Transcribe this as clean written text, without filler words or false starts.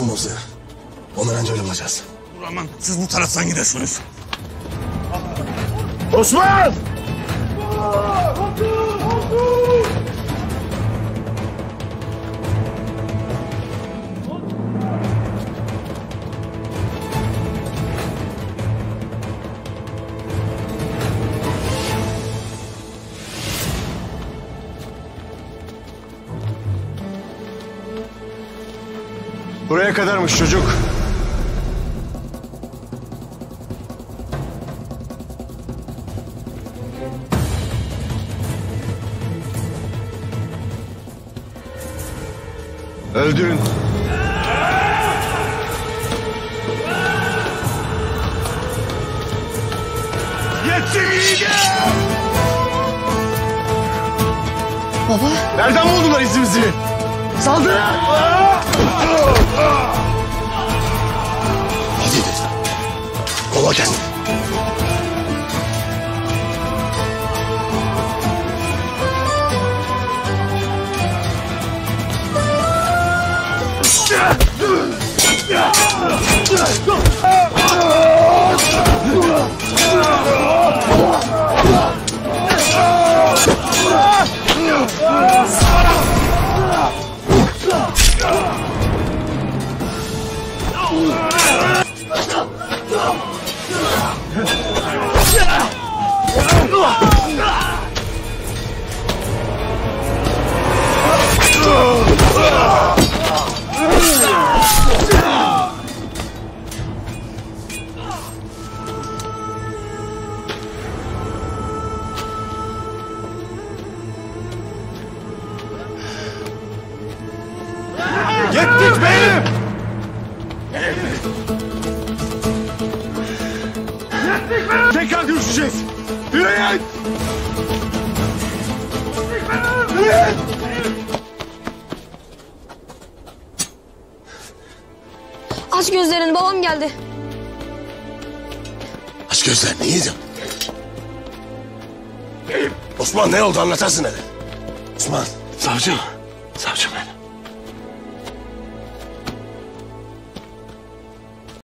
olması. Ondan önce öyle bulacağız. Aman siz bu taraftan gidersiniz. Osman! Buraya kadarmış çocuk. Öldürün. Yetişin! Baba. Nereden buldular izimizi? Saldırın! Hadi dedim. Kola kendini. Yettik beyim! Tekrar görüşeceğiz. Yürüyün! Yürüyün! Aç gözlerini, babam geldi. Aç gözlerini yiğidim. Osman ne oldu anlatarsın hele. Osman. Savcım benim.